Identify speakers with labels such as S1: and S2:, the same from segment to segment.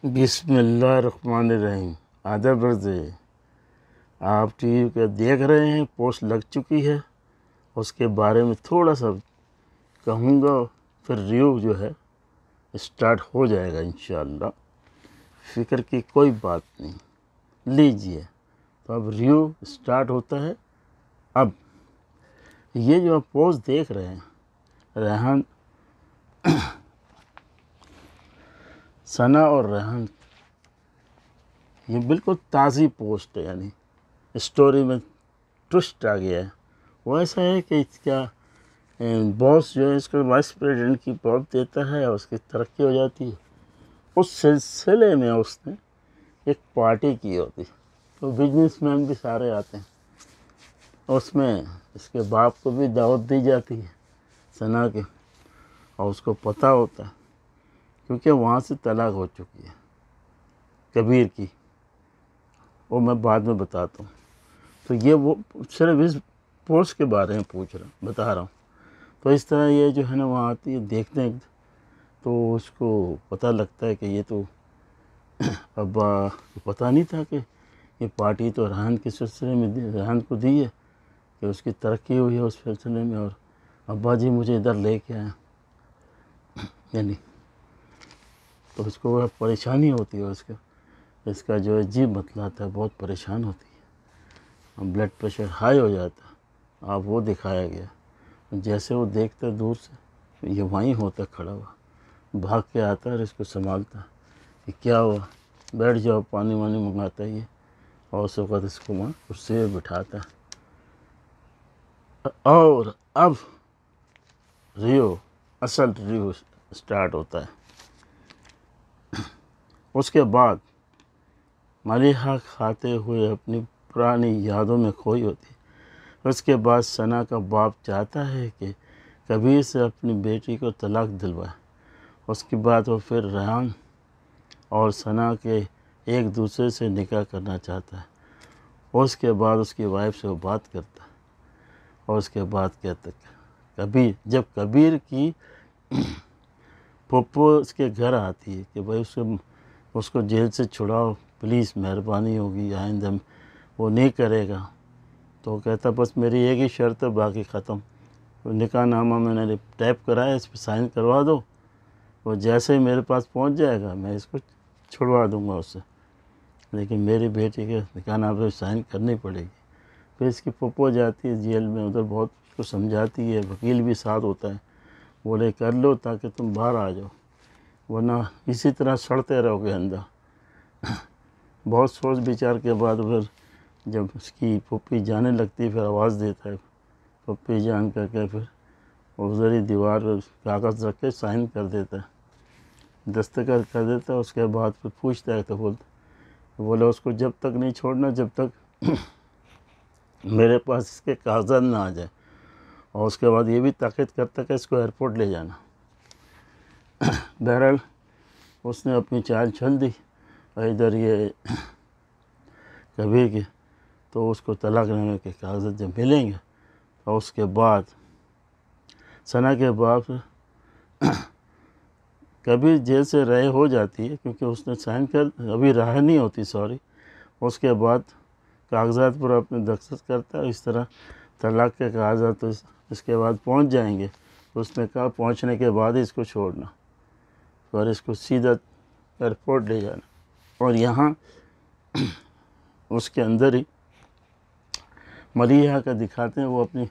S1: बिस्मिल्लाहिर्रहमानिर्रहीम। आदब अर्ज़, आप टीवी पे देख रहे हैं, पोस्ट लग चुकी है। उसके बारे में थोड़ा सा कहूँगा, फिर रिव्यू जो है स्टार्ट हो जाएगा इंशाअल्लाह। फ़िक्र की कोई बात नहीं, लीजिए। तो अब रिव्यू स्टार्ट होता है। अब ये जो आप पोस्ट देख रहे हैं, रेहान सना और रेहान, ये बिल्कुल ताज़ी पोस्ट है। यानी स्टोरी में ट्विस्ट आ गया है। वो ऐसा है कि इसका बॉस जो है इसको वाइस प्रेसिडेंट की पद देता है और उसकी तरक्की हो जाती है। उस सिलसिले में उसने एक पार्टी की होती है, तो बिजनेसमैन भी सारे आते हैं। उसमें इसके बाप को भी दावत दी जाती है सना के, और उसको पता होता है क्योंकि वहाँ से तलाक हो चुकी है कबीर की। वो मैं बाद में बताता हूँ। तो ये वो सिर्फ इस पोस्ट के बारे में बता रहा हूँ। तो इस तरह ये जो है ना वहाँ आती है, देखते हैं तो उसको पता लगता है कि ये तो अब्बा को पता नहीं था कि ये पार्टी तो रेहान के सिलसिले में रेहान को दी है कि उसकी तरक्की हुई है उस सिलसिले में, और अब्बा जी मुझे इधर लेके आए। यानी तो उसको वह परेशानी होती है, इसका जो है जी बतलाता है, बहुत परेशान होती है, ब्लड प्रेशर हाई हो जाता है। आप वो दिखाया गया, जैसे वो देखता है दूर से, ये वहीं होता खड़ा हुआ, भाग के आता है और इसको संभालता है कि क्या हुआ, बैठ जाओ, पानी वानी मंगाता है ये, और उस वक़्त इसको वहाँ कुर्सी पे बिठाता है। और अब असल रिव्यू स्टार्ट होता है। उसके बाद मलिहा खाते हुए अपनी पुरानी यादों में खोई होती। उसके बाद सना का बाप चाहता है कि कबीर से अपनी बेटी को तलाक दिलवाए। उसके बाद वो फिर रेहान और सना के एक दूसरे से निकाह करना चाहता है। उसके बाद उसकी वाइफ से वो बात करता है, और उसके बाद कहता है जब कबीर की पप्पो उसके घर आती है कि भाई उसको जेल से छुड़ाओ प्लीज़, मेहरबानी होगी, आइंदा वो नहीं करेगा। तो कहता बस मेरी एक ही शर्त है, बाकी ख़त्म। तो निकाहनामा मैंने टाइप कराया, इस पर साइन करवा दो, वो जैसे ही मेरे पास पहुंच जाएगा मैं इसको छुड़वा दूंगा उससे, लेकिन मेरी बेटी के निकाहनामे पर साइन करनी पड़ेगी। फिर इसकी पप्पो जाती है जेल में, उधर बहुत कुछ समझाती है, वकील भी साथ होता है, बोले कर लो ताकि तुम बाहर आ जाओ, वरना इसी तरह सड़ते रहोगे अंदर। बहुत सोच विचार के बाद फिर जब उसकी पप्पी जाने लगती है, फिर आवाज़ देता है पप्पी जान करके, फिर उधर ही दीवार पर कागज़ रख के साइन कर देता है, दस्तखत कर देता है। उसके बाद फिर पूछता है तो बोले उसको जब तक नहीं छोड़ना जब तक मेरे पास इसके कागजात ना आ जाए, और उसके बाद ये भी ताक़ीद करता है इसको एयरपोर्ट ले जाना। बहरहाल उसने अपनी चाल चल दी, और इधर ये कबीर की तो उसको तलाक़नामे के कागजात जब मिलेंगे, और उसके बाद सना के बाप कबीर जेल से रहे हो जाती है, क्योंकि उसने साइन कर अभी रहा नहीं होती, सॉरी। उसके बाद कागजात पर अपने दस्तखत करता है। इस तरह तलाक़ के कागजात तो इसके बाद पहुंच जाएंगे। तो उसने कहा पहुंचने के बाद ही इसको छोड़ना और इसको सीधा एयरपोर्ट ले जाना। और यहाँ उसके अंदर ही मलिहा का दिखाते हैं, वो अपनी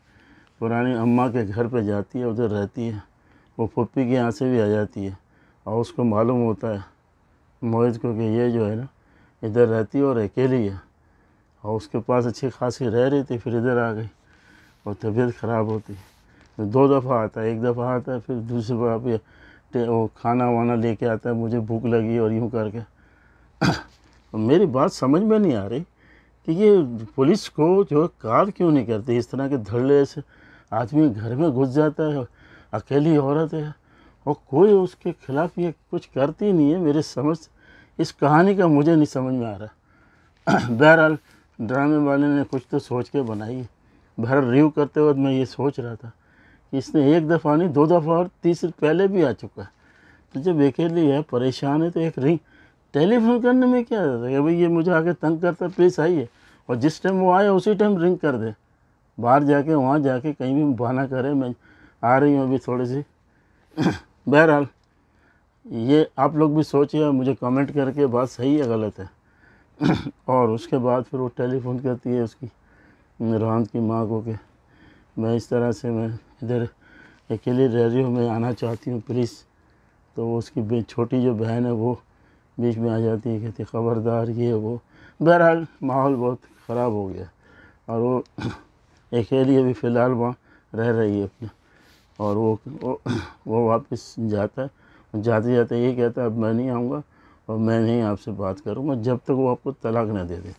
S1: पुरानी अम्मा के घर पे जाती है, उधर रहती है। वो पप्पी के यहाँ से भी आ जाती है, और उसको मालूम होता है मोहित को कि ये जो है ना इधर रहती है और अकेली है, और उसके पास अच्छी खासी रह रही थी, फिर इधर आ गई और तबीयत ख़राब होती है। तो 2 दफ़ा आता है, एक दफ़ा आता है, फिर दूसरी बार भी वो खाना वाना लेके आता है, मुझे भूख लगी और यूँ करके। तो मेरी बात समझ में नहीं आ रही कि ये पुलिस को जो कार क्यों नहीं करती। इस तरह के धड़ल्ले से आदमी घर में घुस जाता है, अकेली औरत है, और कोई उसके खिलाफ़ ये कुछ करती नहीं है। मेरे समझ इस कहानी का मुझे नहीं समझ में आ रहा। बहरहाल ड्रामे वाले ने कुछ तो सोच के बनाई है। बहरहाल रिव्यू करते वक्त मैं ये सोच रहा था कि इसने 1 दफ़ा नहीं 2 दफ़ा और तीसरी पहले भी आ चुका है। तो जब अकेली है, परेशान है, तो एक टेलीफोन करने में क्या है कि भाई ये मुझे आके तंग करता, प्लीज़ आइए, और जिस टाइम वो आए उसी टाइम रिंग कर दे, बाहर जाके वहाँ जाके कहीं भी बहाना करे मैं आ रही हूँ अभी थोड़ी सी। बहरहाल ये आप लोग भी सोचिए, मुझे कमेंट करके बात सही है गलत है। और उसके बाद फिर वो टेलीफोन करती है उसकी रोहन की माँ को कि मैं इस तरह से मैं इधर अकेली रह रही हूँ, मैं आना चाहती हूँ प्लीज़। तो उसकी छोटी जो बहन है वो बीच में आ जाती है, कहती ख़बरदार ये वो। बहरहाल माहौल बहुत ख़राब हो गया और वो अकेली अभी फ़िलहाल वहाँ रह रही है अपने। और वो वापस जाता है, जाते जाते ये कहता है अब मैं नहीं आऊँगा और मैं नहीं आपसे बात करूँगा जब तक वो आपको तलाक न दे दे,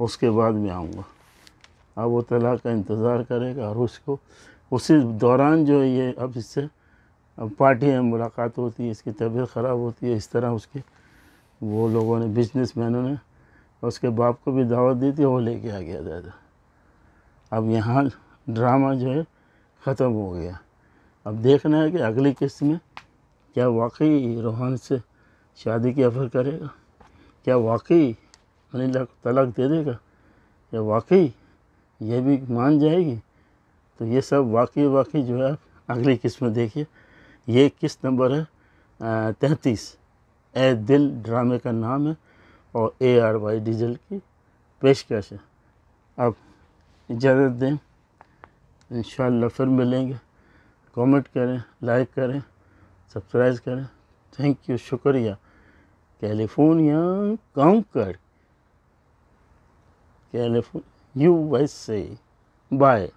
S1: उसके बाद मैं आऊँगा। अब वो तलाक का इंतज़ार करेगा और उसको उसी दौरान जो है ये अब इससे अब पार्टी में मुलाकात होती है, इसकी तबीयत ख़राब होती है। इस तरह उसके वो लोगों ने, बिजनेसमैनों ने उसके बाप को भी दावत दी थी, वो लेके आ गया दादा। अब यहाँ ड्रामा जो है ख़त्म हो गया। अब देखना है कि अगली किस्त में क्या वाकई रोहन से शादी की ऑफ़र करेगा, क्या वाकई अनिला को तलाक दे देगा, या वाकई ये भी मान जाएगी। तो ये सब वाकई जो है आप अगली किस्त में देखिए। ये किस्त नंबर है 33, ए दिल ड्रामे का नाम है और ARY डीजल की पेशकश है। अब इजाज़त दें, इंशाअल्लाह फिर मिलेंगे। कमेंट करें, लाइक करें, सब्सक्राइब करें। थैंक यू, शुक्रिया। California Concord, California USA। Bye.